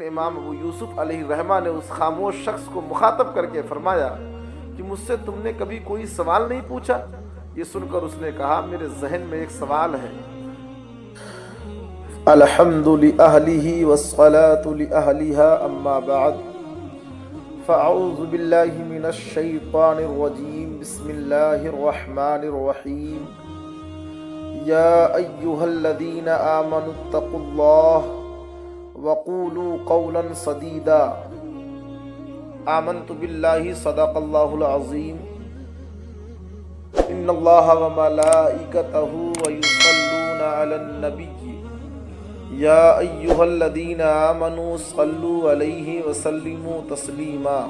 امام ابو یوسف علیہ الرحمہ نے اس خاموش شخص کو مخاطب کر کے فرمایا کہ مجھ سے تم نے کبھی کوئی سوال نہیں پوچھا؟ یہ سن کر اس نے کہا میرے ذہن میں ایک سوال ہے۔ الحمد لأہلہ والصلاة لأہلہا اما بعد فاعوذ باللہ من الشیطان الرجیم بسم اللہ الرحمن الرحیم یا ایہا الذین آمنوا اتقوا اللہ وقولوا قولا سدیدا آمنت باللہ صدق اللہ العظیم ان اللہ وملائکتہ ویصلون علی النبی یا ایہا الذین آمنوا صلوا علیہ وسلموا تسلیما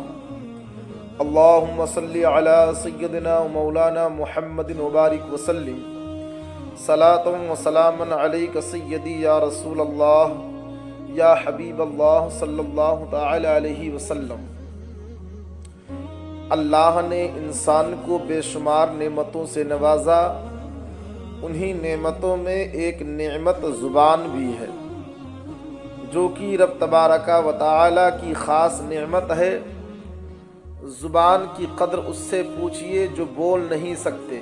اللہم صلی علی سیدنا مولانا محمد وبارک وسلم صلاۃ و سلاما علیک سیدی یا رسول اللہ یا حبیب اللہ صلی اللہ تعالی علیہ وسلم۔ اللہ نے انسان کو بے شمار نعمتوں سے نوازا، انہی نعمتوں میں ایک نعمت زبان بھی ہے جو کہ رب تبارک و تعالی کی خاص نعمت ہے۔ زبان کی قدر اس سے پوچھئے جو بول نہیں سکتے۔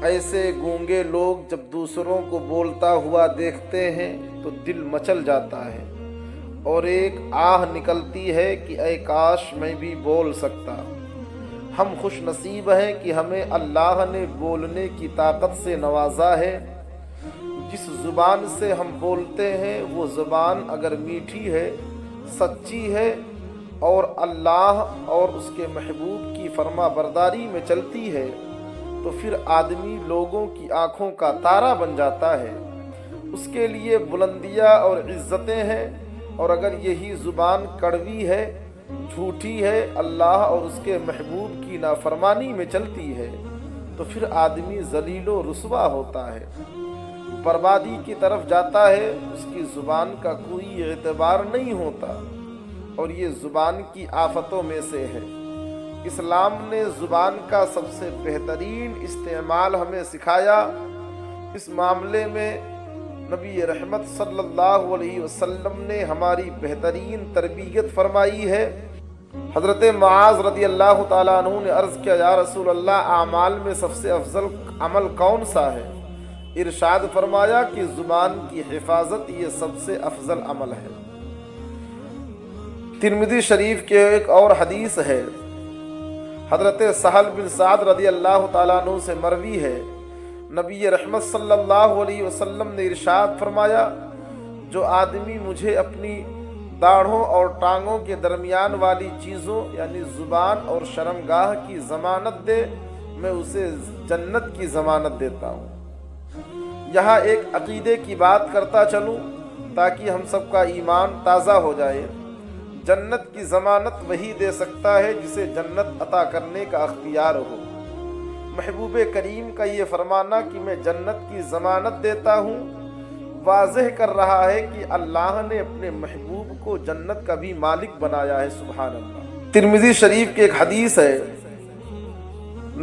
ایسے گونگے لوگ جب دوسروں کو بولتا ہوا دیکھتے ہیں تو دل مچل جاتا ہے اور ایک آہ نکلتی ہے کہ اے کاش میں بھی بول سکتا۔ ہم خوش نصیب ہیں کہ ہمیں اللہ نے بولنے کی طاقت سے نوازا ہے۔ جس زبان سے ہم بولتے ہیں وہ زبان اگر میٹھی ہے، سچی ہے اور اللہ اور اس کے محبوب کی فرما برداری میں چلتی ہے تو پھر آدمی لوگوں کی آنکھوں کا تارا بن جاتا ہے، اس کے لیے بلندیاں اور عزتیں ہیں۔ اور اگر یہی زبان کڑوی ہے، جھوٹی ہے، اللہ اور اس کے محبوب کی نافرمانی میں چلتی ہے تو پھر آدمی ذلیل و رسوا ہوتا ہے، بربادی کی طرف جاتا ہے، اس کی زبان کا کوئی اعتبار نہیں ہوتا، اور یہ زبان کی آفتوں میں سے ہے۔ اسلام نے زبان کا سب سے بہترین استعمال ہمیں سکھایا۔ اس معاملے میں نبی رحمت صلی اللہ علیہ وسلم نے ہماری بہترین تربیت فرمائی ہے۔ حضرت معاذ رضی اللہ تعالیٰ عنہ نے عرض کیا یا رسول اللہ اعمال میں سب سے افضل عمل کون سا ہے؟ ارشاد فرمایا کہ زبان کی حفاظت یہ سب سے افضل عمل ہے۔ ترمذی شریف کے ایک اور حدیث ہے، حضرت سہل بن سعد رضی اللہ تعالیٰ عنہ سے مروی ہے، نبی رحمت صلی اللہ علیہ وسلم نے ارشاد فرمایا جو آدمی مجھے اپنی داڑھوں اور ٹانگوں کے درمیان والی چیزوں یعنی زبان اور شرمگاہ کی ضمانت دے میں اسے جنت کی ضمانت دیتا ہوں۔ یہاں ایک عقیدے کی بات کرتا چلوں تاکہ ہم سب کا ایمان تازہ ہو جائے۔ جنت کی ضمانت وہی دے سکتا ہے جسے جنت عطا کرنے کا اختیار ہو۔ محبوب کریم کا یہ فرمانا کہ میں جنت کی ضمانت دیتا ہوں واضح کر رہا ہے کہ اللہ نے اپنے محبوب کو جنت کا بھی مالک بنایا ہے، سبحان اللہ۔ ترمذی شریف کی ایک حدیث ہے،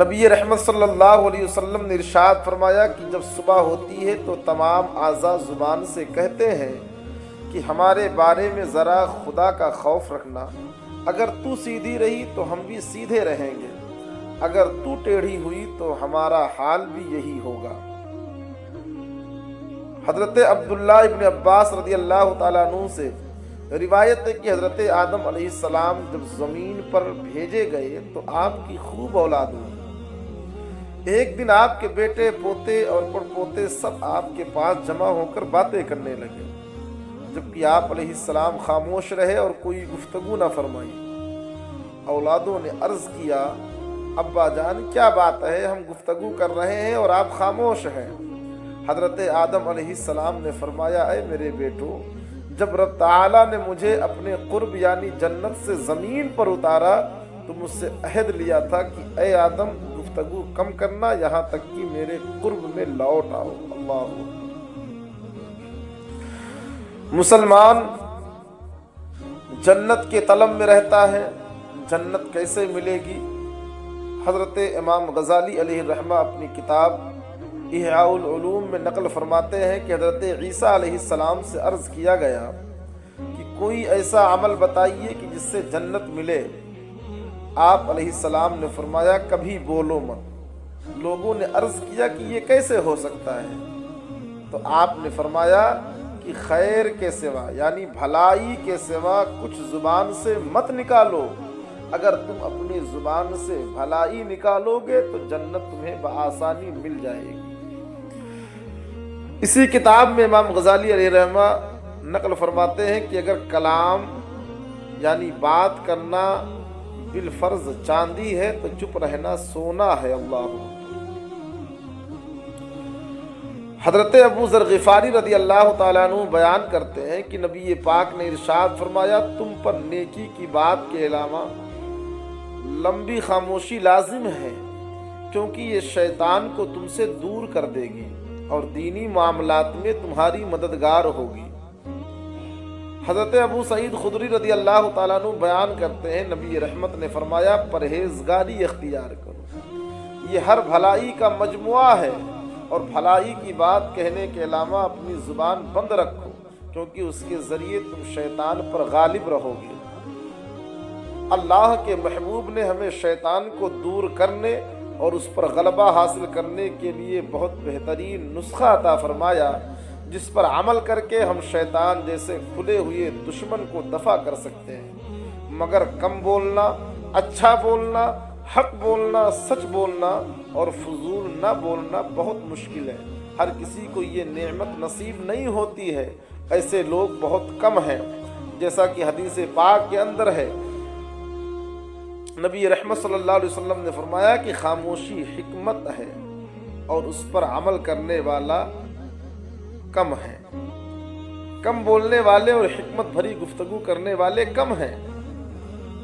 نبی رحمت صلی اللہ علیہ وسلم نے ارشاد فرمایا کہ جب صبح ہوتی ہے تو تمام اعضاء زبان سے کہتے ہیں کہ ہمارے بارے میں ذرا خدا کا خوف رکھنا، اگر تو سیدھی رہی تو ہم بھی سیدھے رہیں گے، اگر تو ٹیڑھی ہوئی تو ہمارا حال بھی یہی ہوگا۔ حضرت عبداللہ ابن عباس رضی اللہ تعالیٰ عنہ سے روایت ہے کہ حضرت آدم علیہ السلام جب زمین پر بھیجے گئے تو آپ کی خوب اولاد ہوئی۔ ایک دن آپ کے بیٹے پوتے اور پڑ پوتے سب آپ کے پاس جمع ہو کر باتیں کرنے لگے، جبکہ آپ علیہ السلام خاموش رہے اور کوئی گفتگو نہ فرمائی۔ اولادوں نے عرض کیا ابا جان کیا بات ہے، ہم گفتگو کر رہے ہیں اور آپ خاموش ہیں۔ حضرت آدم علیہ السلام نے فرمایا اے میرے بیٹو، جب رب تعالیٰ نے مجھے اپنے قرب یعنی جنت سے زمین پر اتارا تو مجھ سے عہد لیا تھا کہ اے آدم گفتگو کم کرنا یہاں تک کہ میرے قرب میں لوٹ آؤ۔ اللہ مسلمان جنت کے طلب میں رہتا ہے، جنت کیسے ملے گی؟ حضرت امام غزالی علیہ الرحمہ اپنی کتاب احیاء العلوم میں نقل فرماتے ہیں کہ حضرت عیسیٰ علیہ السلام سے عرض کیا گیا کہ کوئی ایسا عمل بتائیے کہ جس سے جنت ملے۔ آپ علیہ السلام نے فرمایا کبھی بولو مت۔ لوگوں نے عرض کیا کہ یہ کیسے ہو سکتا ہے؟ تو آپ نے فرمایا کہ خیر کے سوا یعنی بھلائی کے سوا کچھ زبان سے مت نکالو۔ اگر تم اپنی زبان سے بھلائی نکالو گے تو جنت تمہیں بآسانی مل جائے گی۔ اسی کتاب میں امام غزالی علیہ رحمہ نقل فرماتے ہیں کہ اگر کلام یعنی بات کرنا بالفرض چاندی ہے تو چپ رہنا سونا ہے۔ اللہ حضرت ابو ذر غفاری رضی اللہ تعالیٰ عنہ بیان کرتے ہیں کہ نبی پاک نے ارشاد فرمایا تم پر نیکی کی بات کے علاوہ لمبی خاموشی لازم ہے، کیونکہ یہ شیطان کو تم سے دور کر دے گی اور دینی معاملات میں تمہاری مددگار ہوگی۔ حضرت ابو سعید خدری رضی اللہ تعالیٰ عنہ بیان کرتے ہیں نبی رحمت نے فرمایا پرہیزگاری اختیار کرو، یہ ہر بھلائی کا مجموعہ ہے، اور بھلائی کی بات کہنے کے علاوہ اپنی زبان بند رکھو، کیونکہ اس کے ذریعے تم شیطان پر غالب رہو گے۔ اللہ کے محبوب نے ہمیں شیطان کو دور کرنے اور اس پر غلبہ حاصل کرنے کے لیے بہت بہترین نسخہ عطا فرمایا، جس پر عمل کر کے ہم شیطان جیسے کھلے ہوئے دشمن کو دفع کر سکتے ہیں۔ مگر کم بولنا، اچھا بولنا، حق بولنا، سچ بولنا اور فضول نہ بولنا بہت مشکل ہے۔ ہر کسی کو یہ نعمت نصیب نہیں ہوتی ہے، ایسے لوگ بہت کم ہیں۔ جیسا کہ حدیث پاک کے اندر ہے، نبی رحمت صلی اللہ علیہ وسلم نے فرمایا کہ خاموشی حکمت ہے اور اس پر عمل کرنے والا کم ہے۔ کم بولنے والے اور حکمت بھری گفتگو کرنے والے کم ہیں۔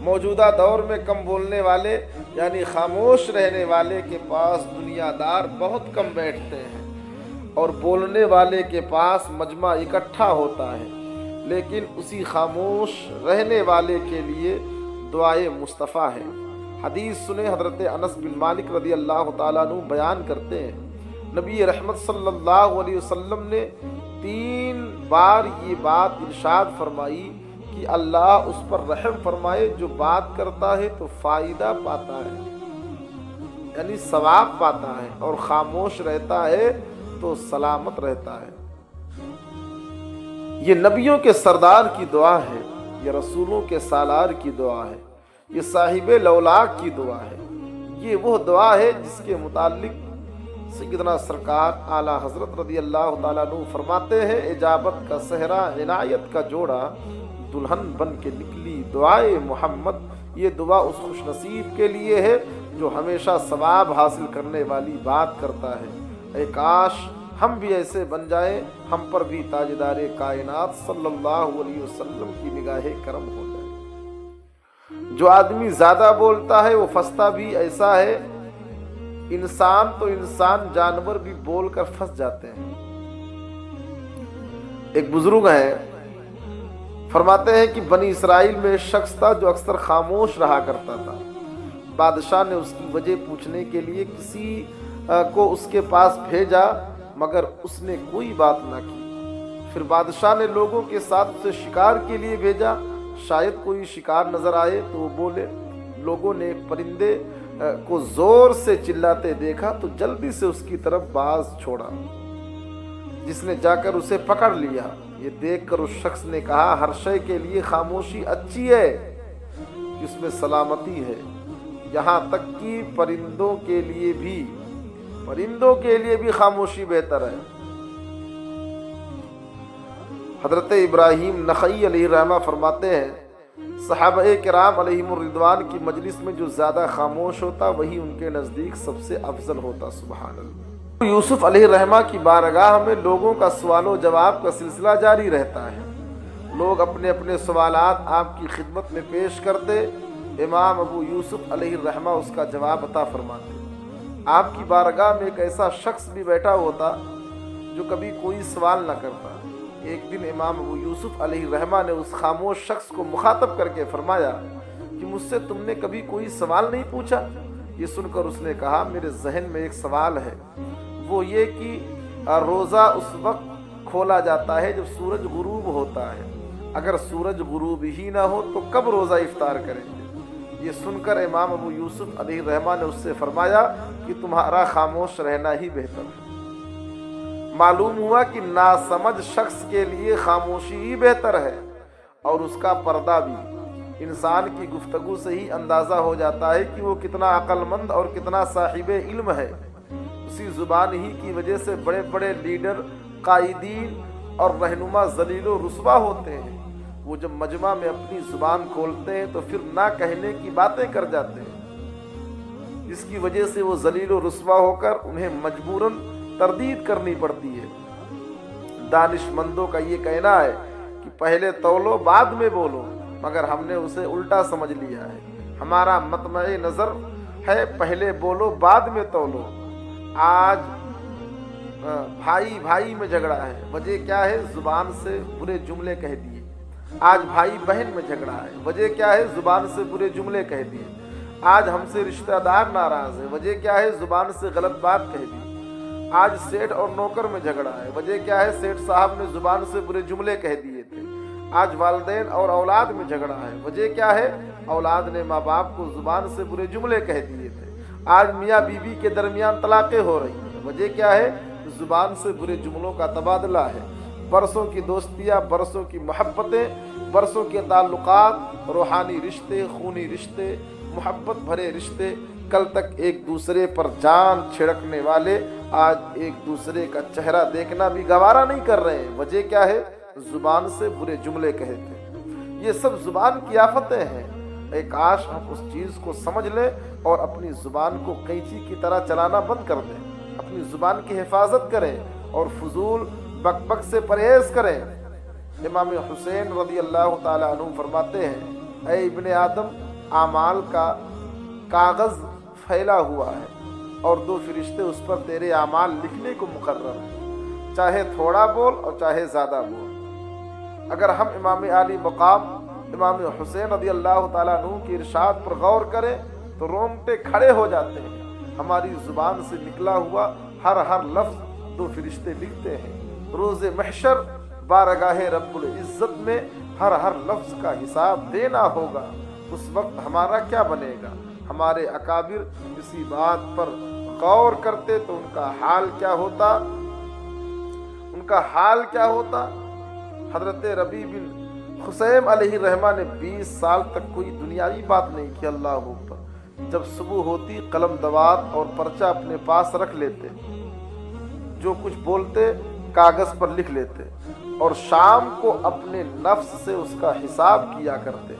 موجودہ دور میں کم بولنے والے یعنی خاموش رہنے والے کے پاس دنیا دار بہت کم بیٹھتے ہیں، اور بولنے والے کے پاس مجمع اکٹھا ہوتا ہے، لیکن اسی خاموش رہنے والے کے لیے دعائے مصطفیٰ ہے۔ حدیث سنیں، حضرت انس بن مالک رضی اللہ تعالیٰ عنہ بیان کرتے ہیں نبی رحمت صلی اللہ علیہ وسلم نے 3 بار یہ بات ارشاد فرمائی کہ اللہ اس پر رحم فرمائے جو بات کرتا ہے تو فائدہ پاتا ہے یعنی ثواب پاتا ہے، اور خاموش رہتا ہے تو سلامت رہتا ہے۔ یہ نبیوں کے سردار کی دعا ہے، یہ رسولوں کے سالار کی دعا ہے، یہ صاحب لولاک کی دعا ہے۔ یہ وہ دعا ہے جس کے متعلق سیدنا سرکار اعلیٰ حضرت رضی اللہ تعالیٰ عنہ فرماتے ہیں اجابت کا صحرا عنایت کا جوڑا دلہن بن کے نکلی دعائے محمد۔ یہ دعا اس خوش نصیب کے لیے ہے جو ہمیشہ ثواب حاصل کرنے والی بات کرتا ہے۔ اے کاش ہم بھی ایسے بن جائیں، ہم پر بھی تاجدار کائنات صلی اللہ علیہ وسلم کی نگاہ کرم ہو جائے۔ جو آدمی زیادہ بولتا ہے وہ پھنستا بھی ایسا ہے، انسان تو انسان، جانور بھی بول کر پھنس جاتے ہیں۔ ایک بزرگ ہیں، فرماتے ہیں کہ بنی اسرائیل میں ایک شخص تھا جو اکثر خاموش رہا کرتا تھا۔ بادشاہ نے اس کی وجہ پوچھنے کے لیے کسی کو اس کے پاس بھیجا، مگر اس نے کوئی بات نہ کی۔ پھر بادشاہ نے لوگوں کے ساتھ اسے شکار کے لیے بھیجا، شاید کوئی شکار نظر آئے تو وہ بولے۔ لوگوں نے ایک پرندے کو زور سے چلاتے دیکھا تو جلدی سے اس کی طرف باز چھوڑا، جس نے جا کر اسے پکڑ لیا۔ یہ دیکھ کر اس شخص نے کہا ہر شے کے لیے خاموشی اچھی ہے کہ اس میں سلامتی ہے، یہاں تک کہ پرندوں کے لیے بھی خاموشی بہتر ہے۔ حضرت ابراہیم نخعی علیہ الرحمہ فرماتے ہیں صحابہ کرام علیہم الرضوان کی مجلس میں جو زیادہ خاموش ہوتا وہی ان کے نزدیک سب سے افضل ہوتا۔ سبحان اللہ۔ یوسف علیہ الرحمہ کی بارگاہ میں لوگوں کا سوال و جواب کا سلسلہ جاری رہتا ہے۔ لوگ اپنے اپنے سوالات آپ کی خدمت میں پیش کرتے، امام ابو یوسف علیہ الرحمہ اس کا جواب عطا فرماتے۔ آپ کی بارگاہ میں ایک ایسا شخص بھی بیٹھا ہوتا جو کبھی کوئی سوال نہ کرتا۔ ایک دن امام ابو یوسف علیہ الرحمہ نے اس خاموش شخص کو مخاطب کر کے فرمایا کہ مجھ سے تم نے کبھی کوئی سوال نہیں پوچھا؟ یہ سن کر اس نے کہا میرے ذہن میں ایک سوال ہے، وہ یہ کہ روزہ اس وقت کھولا جاتا ہے جب سورج غروب ہوتا ہے، اگر سورج غروب ہی نہ ہو تو کب روزہ افطار کریں گے؟ یہ سن کر امام ابو یوسف علیہ الرحمہ نے اس سے فرمایا کہ تمہارا خاموش رہنا ہی بہتر ہے۔ معلوم ہوا کہ ناسمجھ شخص کے لیے خاموشی ہی بہتر ہے، اور اس کا پردہ بھی۔ انسان کی گفتگو سے ہی اندازہ ہو جاتا ہے کہ وہ کتنا عقل مند اور کتنا صاحب علم ہے۔ اسی زبان ہی کی وجہ سے بڑے بڑے لیڈر، قائدین اور رہنما ذلیل و رسوا ہوتے ہیں۔ وہ جب مجمع میں اپنی زبان کھولتے ہیں تو پھر نہ کہنے کی باتیں کر جاتے ہیں، جس کی وجہ سے وہ ذلیل و رسوا ہو کر انہیں مجبوراً تردید کرنی پڑتی ہے۔ دانش مندوں کا یہ کہنا ہے کہ پہلے تولو بعد میں بولو، مگر ہم نے اسے الٹا سمجھ لیا ہے۔ ہمارا مطمع نظر ہے پہلے بولو بعد میں تولو۔ آج بھائی بھائی میں جھگڑا ہے، وجہ کیا ہے؟ زبان سے برے جملے کہہ دیے۔ آج بھائی بہن میں جھگڑا ہے، وجہ کیا ہے؟ زبان سے برے جملے کہہ دیے۔ آج ہم سے رشتہ دار ناراض ہے، وجہ کیا ہے؟ زبان سے غلط بات کہہ دی۔ آج سیٹھ اور نوکر میں جھگڑا ہے، وجہ کیا ہے؟ سیٹھ صاحب نے زبان سے برے جملے کہہ دیے تھے۔ آج والدین اور اولاد میں جھگڑا ہے، وجہ کیا ہے؟ اولاد نے ماں باپ کو زبان سے برے جملے کہہ دیے تھے۔ آج میاں بیوی کے درمیان طلاقیں ہو رہی ہیں، وجہ کیا ہے؟ زبان سے برے جملوں کا تبادلہ ہے۔ برسوں کی دوستیاں، برسوں کی محبتیں، برسوں کے تعلقات، روحانی رشتے، خونی رشتے، محبت بھرے رشتے، کل تک ایک دوسرے پر جان چھڑکنے والے آج ایک دوسرے کا چہرہ دیکھنا بھی گوارا نہیں کر رہے ہیں، وجہ کیا ہے؟ زبان سے برے جملے کہتے۔ یہ سب زبان کی آفتیں ہیں۔ ایک کاش ہم اس چیز کو سمجھ لیں اور اپنی زبان کو قینچی کی طرح چلانا بند کر دیں، اپنی زبان کی حفاظت کریں اور فضول بک بک سے پرہیز کریں۔ امام حسین رضی اللہ تعالیٰ عنہ فرماتے ہیں، اے ابن آدم، اعمال کا کاغذ پھیلا ہوا ہے اور دو فرشتے اس پر تیرے اعمال لکھنے کو مقرر ہیں، چاہے تھوڑا بول اور چاہے زیادہ بول۔ اگر ہم امام عالی مقام امام حسین رضی اللہ تعالیٰ عنہ کی ارشاد پر غور کریں تو رونگٹے کھڑے ہو جاتے ہیں۔ ہماری زبان سے نکلا ہوا ہر لفظ دو فرشتے لکھتے ہیں۔ روز محشر بارگاہ رب العزت میں ہر لفظ کا حساب دینا ہوگا۔ اس وقت ہمارا کیا بنے گا؟ ہمارے اکابر اسی بات پر غور کرتے تو ان کا حال کیا ہوتا؟ حضرت ربیع بن خثیم علیہ الرحمہ نے 20 سال تک کوئی دنیاوی بات نہیں کی۔ اللہ اکبر۔ جب صبح ہوتی قلم دوات اور پرچہ اپنے پاس رکھ لیتے، جو کچھ بولتے کاغذ پر لکھ لیتے، اور شام کو اپنے نفس سے اس کا حساب کیا کرتے۔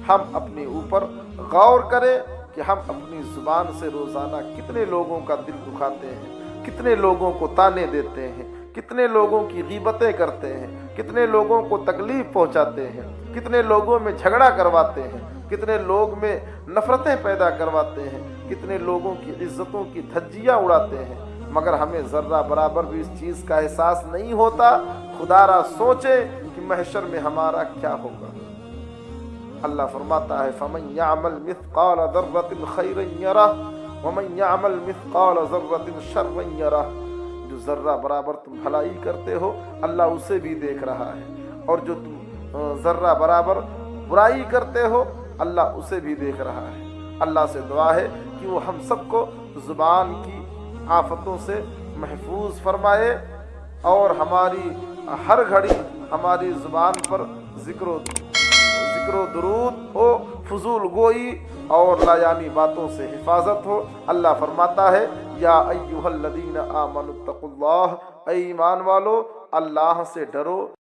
ہم اپنے اوپر غور کریں کہ ہم اپنی زبان سے روزانہ کتنے لوگوں کا دل دکھاتے ہیں، کتنے لوگوں کو طعنے دیتے ہیں، کتنے لوگوں کی غیبتیں کرتے ہیں، کتنے لوگوں کو تکلیف پہنچاتے ہیں، کتنے لوگوں میں جھگڑا کرواتے ہیں، کتنے لوگ میں نفرتیں پیدا کرواتے ہیں، کتنے لوگوں کی عزتوں کی دھجیاں اڑاتے ہیں، مگر ہمیں ذرہ برابر بھی اس چیز کا احساس نہیں ہوتا۔ خدا را سوچے کہ محشر میں ہمارا کیا ہوگا۔ اللہ فرماتا ہے فَمَن يَعْمَلْ مِثْقَالَ ذَرَّةٍ خَيْرًا يَرَهُ وَمَن يَعْمَلْ مِثْقَالَ ذَرَّةٍ شَرًّا يَرَهُ۔ جو ذرہ برابر تم بھلائی کرتے ہو اللہ اسے بھی دیکھ رہا ہے، اور جو تم ذرہ برابر برائی کرتے ہو اللہ اسے بھی دیکھ رہا ہے۔ اللہ سے دعا ہے کہ وہ ہم سب کو زبان کی آفتوں سے محفوظ فرمائے اور ہماری ہر گھڑی ہماری زبان پر ذکر و درود ہو، فضول گوئی اور لایانی باتوں سے حفاظت ہو۔ اللہ فرماتا ہے یا ایھا الذین آمنوا اتقوا اللہ، اے ایمان والو اللہ سے ڈرو۔